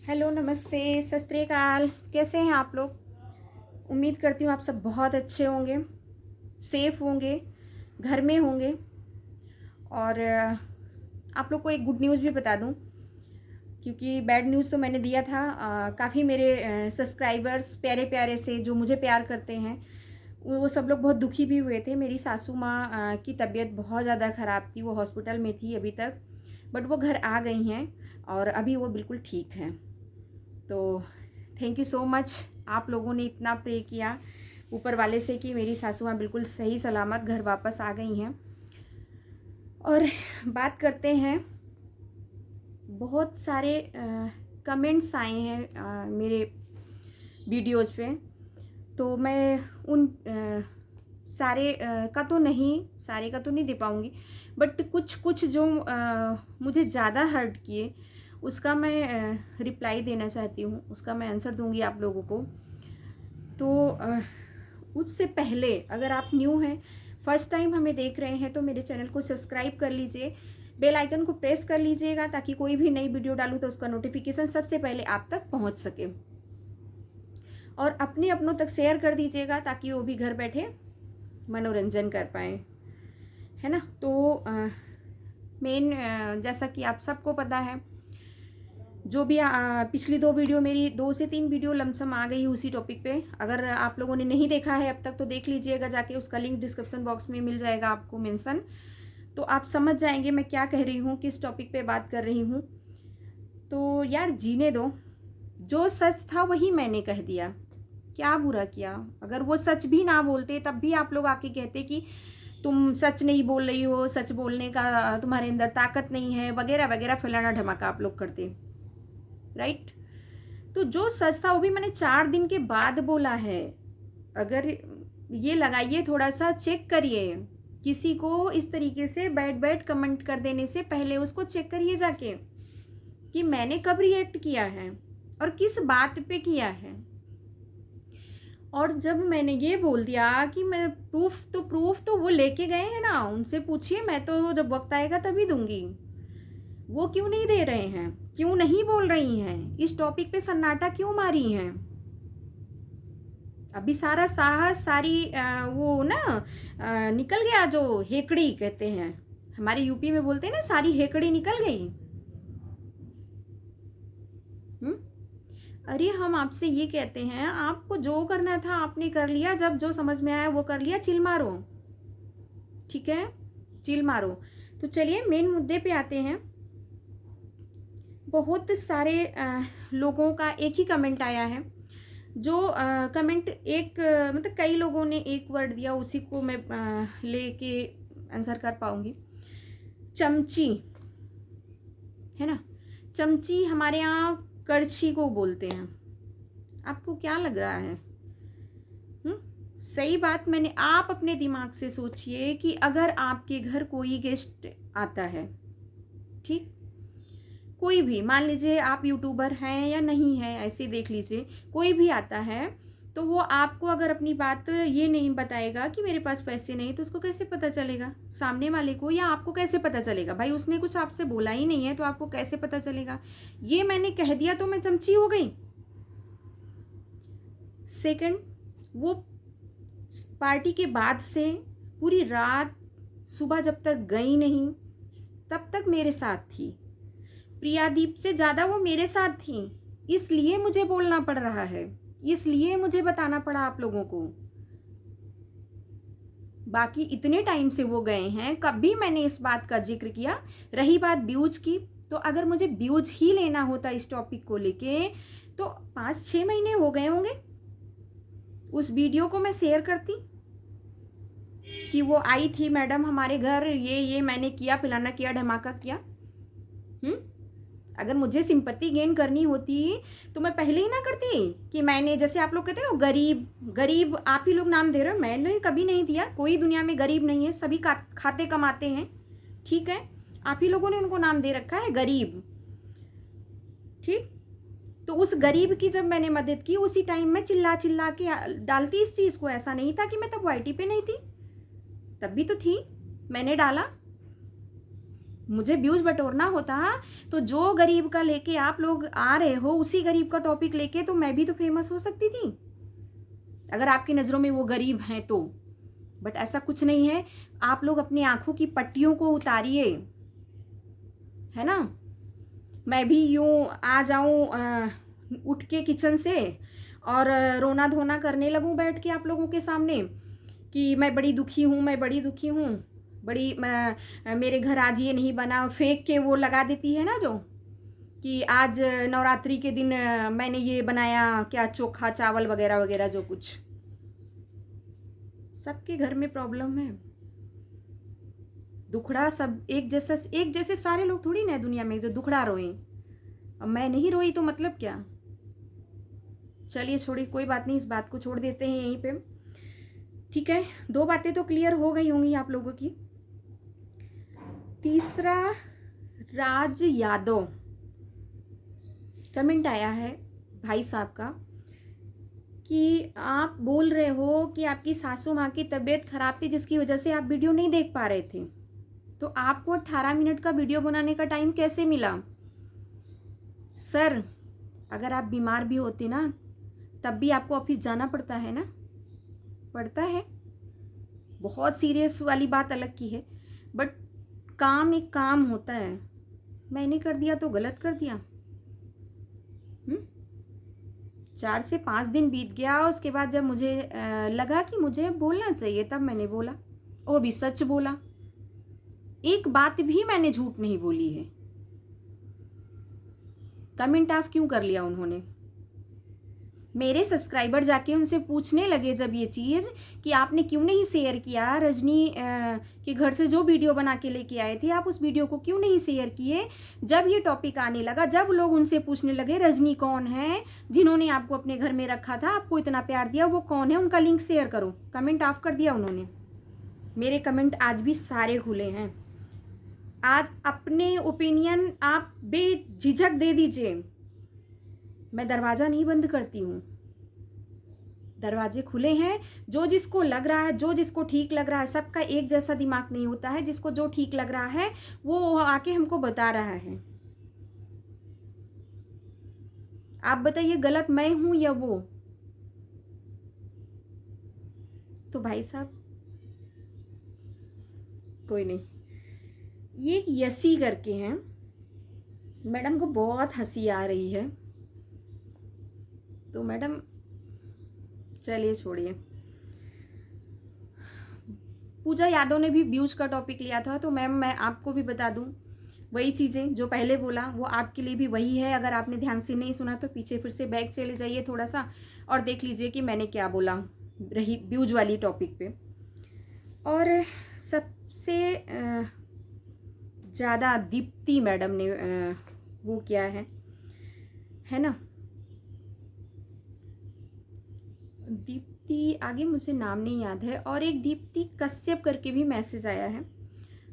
Hello, नमस्ते, सत श्री अकाल। कैसे हैं आप लोग? उम्मीद करती हूँ आप सब बहुत अच्छे होंगे, सेफ होंगे, घर में होंगे। और आप लोग को एक गुड न्यूज़ भी बता दूँ, क्योंकि बैड न्यूज़ तो मैंने दिया था। काफ़ी मेरे सब्सक्राइबर्स प्यारे प्यारे से जो मुझे प्यार करते हैं वो सब लोग बहुत दुखी भी हुए थे। मेरी सासू माँ की तबीयत बहुत ज़्यादा ख़राब थी, वो हॉस्पिटल में थी अभी तक, बट वो घर आ गई हैं और अभी वो बिल्कुल ठीक हैं। तो थैंक यू सो मच, आप लोगों ने इतना प्रे किया ऊपर वाले से कि मेरी सासू माँ बिल्कुल सही सलामत घर वापस आ गई हैं। और बात करते हैं, बहुत सारे कमेंट्स आए हैं मेरे वीडियोस पे, तो मैं उन सारे का तो नहीं दे पाऊँगी, बट कुछ कुछ जो मुझे ज़्यादा हर्ट किए उसका मैं रिप्लाई देना चाहती हूँ, उसका मैं आंसर दूंगी आप लोगों को। तो उससे पहले अगर आप न्यू हैं, फर्स्ट टाइम हमें देख रहे हैं, तो मेरे चैनल को सब्सक्राइब कर लीजिए, बेल आइकन को प्रेस कर लीजिएगा ताकि कोई भी नई वीडियो डालूँ तो उसका नोटिफिकेशन सबसे पहले आप तक पहुँच सके। और अपने अपनों तक शेयर कर दीजिएगा ताकि वो भी घर बैठे मनोरंजन कर पाए, है ना। तो मेन जैसा कि आप सबको पता है, जो भी पिछली 2 वीडियो, मेरी 2 से 3 वीडियो लमसम आ गई उसी टॉपिक पे। अगर आप लोगों ने नहीं देखा है अब तक तो देख लीजिएगा जाके, उसका लिंक डिस्क्रिप्शन बॉक्स में मिल जाएगा आपको मेंशन, तो आप समझ जाएंगे मैं क्या कह रही हूँ, किस टॉपिक पे बात कर रही हूँ। तो यार जीने दो, जो सच था वही मैंने कह दिया, क्या बुरा किया। अगर वो सच भी ना बोलते तब भी आप लोग आके कहते कि तुम सच नहीं बोल रही हो, सच बोलने का तुम्हारे अंदर ताकत नहीं है, वगैरह वगैरह फलाना धमाका आप लोग करते, राइट। तो जो सच था वो भी मैंने 4 दिन के बाद बोला है। अगर ये लगाइए, थोड़ा सा चेक करिए, किसी को इस तरीके से बैड बैड कमेंट कर देने से पहले उसको चेक करिए जाके कि मैंने कब रिएक्ट किया है और किस बात पे किया है। और जब मैंने ये बोल दिया कि मैं प्रूफ तो वो लेके गए हैं ना, उनसे पूछिए, मैं तो जब वक्त आएगा तभी दूंगी। वो क्यों नहीं दे रहे हैं, क्यों नहीं बोल रही हैं, इस टॉपिक पे सन्नाटा क्यों मारी हैं? अभी सारा साहस, सारी वो ना निकल गया, जो हेकड़ी कहते हैं, हमारे यूपी में बोलते हैं ना, सारी हेकड़ी निकल गई। अरे हम आपसे ये कहते हैं, आपको जो करना था आपने कर लिया, जब जो समझ में आया वो कर लिया, चिल मारो, ठीक है, चिल मारो। तो चलिए मेन मुद्दे पे आते हैं। बहुत सारे लोगों का एक ही कमेंट आया है, जो कमेंट एक मतलब कई लोगों ने एक वर्ड दिया, उसी को मैं लेके आंसर कर पाऊंगी। चमची, है ना, चमची हमारे यहाँ करछी को बोलते हैं। आपको क्या लग रहा है? सही बात, मैंने, आप अपने दिमाग से सोचिए कि अगर आपके घर कोई गेस्ट आता है, ठीक, कोई भी, मान लीजिए आप यूट्यूबर हैं या नहीं है, ऐसे देख लीजिए, कोई भी आता है तो वो आपको अगर अपनी बात ये नहीं बताएगा कि मेरे पास पैसे नहीं, तो उसको कैसे पता चलेगा? सामने वाले को या आपको कैसे पता चलेगा? भाई उसने कुछ आपसे बोला ही नहीं है तो आपको कैसे पता चलेगा? ये मैंने कह दिया तो मैं चमची हो गई? सेकंड, वो पार्टी के बाद से पूरी रात, सुबह जब तक गई नहीं तब तक मेरे साथ थी, प्रियादीप से ज़्यादा वो मेरे साथ थी, इसलिए मुझे बोलना पड़ रहा है, इसलिए मुझे बताना पड़ा आप लोगों को। बाकी इतने टाइम से वो गए हैं, कभी मैंने इस बात का जिक्र किया? रही बात व्यूज की, तो अगर मुझे व्यूज ही लेना होता इस टॉपिक को लेके तो 5-6 महीने हो गए होंगे, उस वीडियो को मैं शेयर करती कि वो आई थी मैडम हमारे घर, ये मैंने किया, फलाना किया, धमाका किया। अगर मुझे सिंपत्ति गेन करनी होती तो मैं पहले ही ना करती कि मैंने, जैसे आप लोग कहते हैं ना गरीब गरीब, आप ही लोग नाम दे रहे हो, मैंने कभी नहीं दिया। कोई दुनिया में गरीब नहीं है, सभी खाते कमाते हैं, ठीक है, आप ही लोगों ने उनको नाम दे रखा है गरीब, ठीक। तो उस गरीब की जब मैंने मदद की, उसी टाइम में चिल्ला चिल्ला के डालती इस चीज को। ऐसा नहीं था कि मैं तब वाईटी पे नहीं थी, तब भी तो थी, मैंने डाला। मुझे व्यूज बटोरना होता तो जो गरीब का लेके आप लोग आ रहे हो उसी गरीब का टॉपिक लेके तो मैं भी तो फेमस हो सकती थी, अगर आपकी नज़रों में वो गरीब हैं तो। बट ऐसा कुछ नहीं है। आप लोग अपनी आंखों की पट्टियों को उतारिए, है ना। मैं भी यूं आ जाऊं उठ के किचन से और रोना धोना करने लगूं बैठ के आप लोगों के सामने कि मैं बड़ी दुखी हूँ, मैं बड़ी दुखी हूँ, मेरे घर आज ये नहीं बना, फेंक के वो लगा देती है ना जो कि आज नवरात्रि के दिन मैंने ये बनाया, क्या चोखा चावल वगैरह वगैरह जो कुछ। सबके घर में प्रॉब्लम है, दुखड़ा सब एक जैसे सारे लोग थोड़ी ना दुनिया में तो दुखड़ा रोए। अब मैं नहीं रोई तो मतलब क्या। चलिए छोड़िए, कोई बात नहीं, इस बात को छोड़ देते हैं यहीं पे। ठीक है, 2 बातें तो क्लियर हो गई होंगी आप लोगों की। तीसरा, राज यादव, कमेंट आया है भाई साहब का कि आप बोल रहे हो कि आपकी सासू माँ की तबीयत खराब थी जिसकी वजह से आप वीडियो नहीं देख पा रहे थे, तो आपको 18 मिनट का वीडियो बनाने का टाइम कैसे मिला? सर, अगर आप बीमार भी होते ना तब भी आपको ऑफिस जाना पड़ता है ना, पड़ता है। बहुत सीरियस वाली बात अलग की है, बट काम एक काम होता है। मैंने कर दिया तो गलत कर दिया। 4 से 5 दिन बीत गया, उसके बाद जब मुझे लगा कि मुझे बोलना चाहिए तब मैंने बोला, वो भी सच बोला। एक बात भी मैंने झूठ नहीं बोली है। कमेंट ऑफ क्यों कर लिया उन्होंने? मेरे सब्सक्राइबर जाके उनसे पूछने लगे जब ये चीज़ कि आपने क्यों नहीं शेयर किया, रजनी के घर से जो वीडियो बना के लेके आए थे आप उस वीडियो को क्यों नहीं शेयर किए। जब ये टॉपिक आने लगा, जब लोग उनसे पूछने लगे रजनी कौन है, जिन्होंने आपको अपने घर में रखा था, आपको इतना प्यार दिया, वो कौन है, उनका लिंक शेयर करो, कमेंट ऑफ कर दिया उन्होंने। मेरे कमेंट आज भी सारे खुले हैं। आज अपने ओपिनियन आप बेझिझक दे दीजिए, मैं दरवाज़ा नहीं बंद करती हूँ, दरवाजे खुले हैं। जो जिसको लग रहा है, जो जिसको ठीक लग रहा है, सबका एक जैसा दिमाग नहीं होता है। जिसको जो ठीक लग रहा है वो आके हमको बता रहा है। आप बताइए गलत मैं हूं या वो? तो भाई साहब कोई नहीं। ये यसी करके हैं, मैडम को बहुत हंसी आ रही है, तो मैडम चलिए छोड़िए। पूजा यादव ने भी व्यूज का टॉपिक लिया था, तो मैम मैं आपको भी बता दूं, वही चीज़ें जो पहले बोला वो आपके लिए भी वही है। अगर आपने ध्यान से नहीं सुना तो पीछे फिर से बैक चले जाइए थोड़ा सा और देख लीजिए कि मैंने क्या बोला रही व्यूज वाली टॉपिक पे। और सबसे ज़्यादा दीप्ति मैडम ने वो किया है ना, दीप्ति, आगे मुझे नाम नहीं याद है, और एक दीप्ति कश्यप करके भी मैसेज आया है,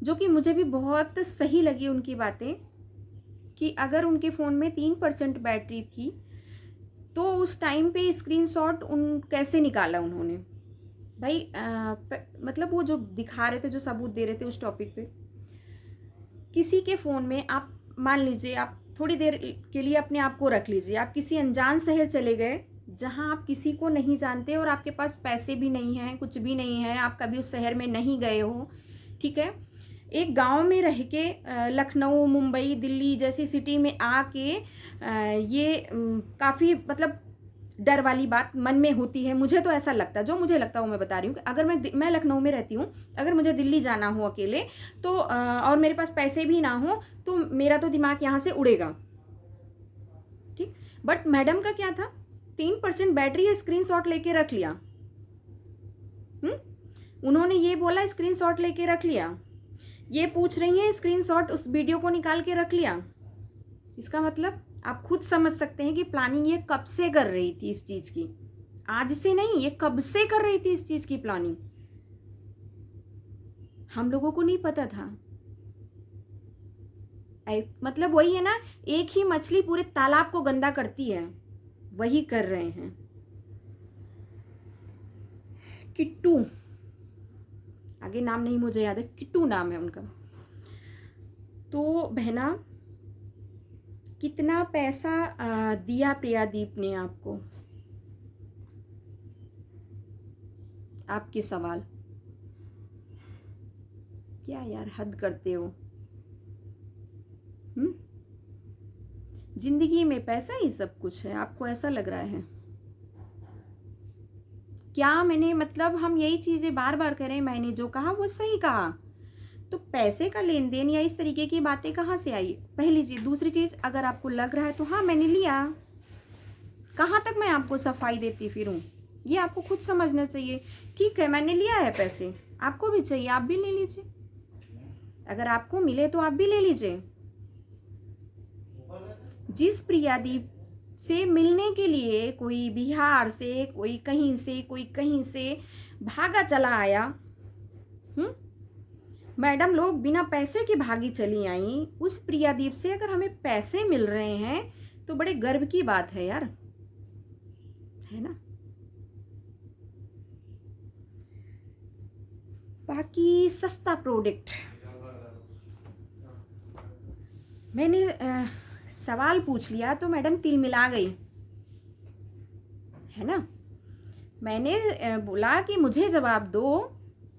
जो कि मुझे भी बहुत सही लगी उनकी बातें कि अगर उनके फ़ोन में 3% बैटरी थी तो उस टाइम पे स्क्रीनशॉट कैसे निकाला उन्होंने। भाई मतलब वो जो दिखा रहे थे, जो सबूत दे रहे थे उस टॉपिक पे, किसी के फ़ोन में आप मान लीजिए आप थोड़ी देर के लिए अपने आप को रख लीजिए, आप किसी अनजान शहर चले गए जहां आप किसी को नहीं जानते और आपके पास पैसे भी नहीं हैं, कुछ भी नहीं है, आप कभी उस शहर में नहीं गए हो, ठीक है, एक गांव में रह के लखनऊ, मुंबई, दिल्ली जैसी सिटी में आके ये काफ़ी मतलब डर वाली बात मन में होती है। मुझे तो ऐसा लगता है, जो मुझे लगता है वो मैं बता रही हूँ। अगर मैं लखनऊ में रहती हूँ, अगर मुझे दिल्ली जाना हो अकेले तो और मेरे पास पैसे भी ना हो तो मेरा तो दिमाग यहाँ से उड़ेगा, ठीक। बट मैडम का क्या था, 3% बैटरी है, स्क्रीनशॉट लेके रख लिया। उन्होंने ये बोला स्क्रीनशॉट लेके रख लिया, ये पूछ रही है स्क्रीनशॉट उस वीडियो को निकाल के रख लिया। इसका मतलब आप खुद समझ सकते हैं कि प्लानिंग ये कब से कर रही थी इस चीज की, आज से नहीं, ये कब से कर रही थी इस चीज की प्लानिंग। हम लोगों को नहीं पता था। मतलब वही है ना, एक ही मछली पूरे तालाब को गंदा करती है, वही कर रहे हैं। किट्टू, आगे नाम नहीं मुझे याद है, किट्टू नाम है उनका। तो बहना, कितना पैसा दिया प्रियादीप ने आपको? आपके सवाल। क्या यार, हद करते हो। जिंदगी में पैसा ही सब कुछ है, आपको ऐसा लग रहा है क्या? मैंने मतलब हम यही चीजें बार बार करें, मैंने जो कहा वो सही कहा। तो पैसे का लेन देन या इस तरीके की बातें कहाँ से आई? पहली चीज। दूसरी चीज, अगर आपको लग रहा है तो हाँ मैंने लिया, कहाँ तक मैं आपको सफाई देती फिरूं? ये आपको खुद समझना चाहिए। ठीक है, मैंने लिया है पैसे, आपको भी चाहिए, आप भी ले लीजिए। अगर आपको मिले तो आप भी ले लीजिए। जिस प्रियादीप से मिलने के लिए कोई बिहार से, कोई कहीं से, कोई कहीं से भागा चला आया, मैडम लोग बिना पैसे के भागी चली आई, उस प्रियादीप से अगर हमें पैसे मिल रहे हैं तो बड़े गर्व की बात है यार, है ना। बाकी सस्ता प्रोडक्ट, मैंने सवाल पूछ लिया तो मैडम तिलमिला गई, है ना। मैंने बोला कि मुझे जवाब दो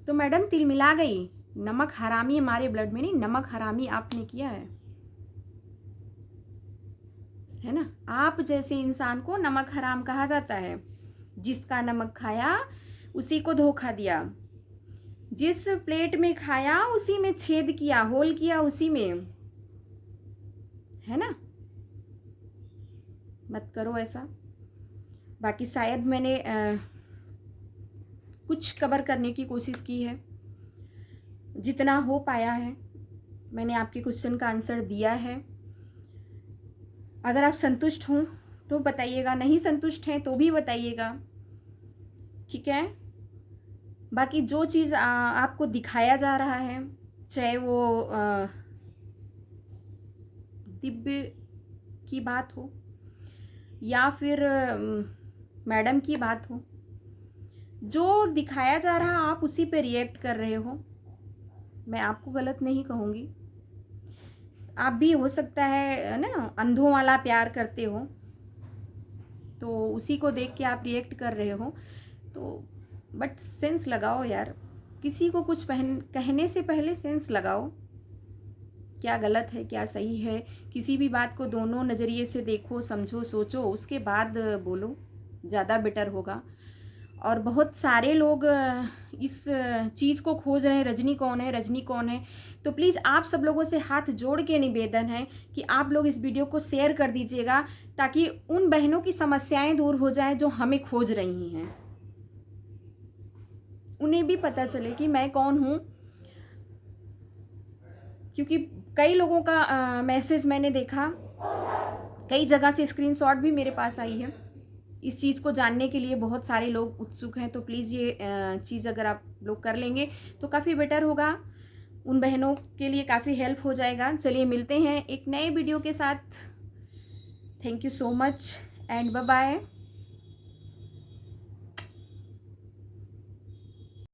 तो मैडम तिलमिला गई। नमक हरामी हमारे ब्लड में नहीं, नमक हरामी आपने किया है ना। आप जैसे इंसान को नमक हराम कहा जाता है। जिसका नमक खाया उसी को धोखा दिया, जिस प्लेट में खाया उसी में छेद किया, होल किया उसी में, है ना। मत करो ऐसा। बाकी शायद मैंने कुछ कवर करने की कोशिश की है, जितना हो पाया है मैंने आपके क्वेश्चन का आंसर दिया है। अगर आप संतुष्ट हो तो बताइएगा, नहीं संतुष्ट हैं तो भी बताइएगा, ठीक है। बाकी जो चीज़ आपको दिखाया जा रहा है, चाहे वो दिव्य की बात हो या फिर मैडम की बात हो, जो दिखाया जा रहा आप उसी पे रिएक्ट कर रहे हो, मैं आपको गलत नहीं कहूँगी। आप भी हो सकता है ना अंधों वाला प्यार करते हो, तो उसी को देख के आप रिएक्ट कर रहे हो। तो बट सेंस लगाओ यार, किसी को कुछ कहने से पहले सेंस लगाओ, क्या गलत है क्या सही है। किसी भी बात को दोनों नज़रिए से देखो, समझो, सोचो, उसके बाद बोलो, ज़्यादा बेटर होगा। और बहुत सारे लोग इस चीज़ को खोज रहे हैं, रजनी कौन है, रजनी कौन है। तो प्लीज़ आप सब लोगों से हाथ जोड़ के निवेदन है कि आप लोग इस वीडियो को शेयर कर दीजिएगा, ताकि उन बहनों की समस्याएं दूर हो जाएं जो हमें खोज रही हैं, उन्हें भी पता चले कि मैं कौन हूँ। क्योंकि कई लोगों का मैसेज मैंने देखा, कई जगह से स्क्रीनशॉट भी मेरे पास आई है। इस चीज़ को जानने के लिए बहुत सारे लोग उत्सुक हैं। तो प्लीज़ ये चीज़ अगर आप लोग कर लेंगे तो काफ़ी बेटर होगा, उन बहनों के लिए काफ़ी हेल्प हो जाएगा। चलिए मिलते हैं एक नए वीडियो के साथ। Thank you so much and bye bye.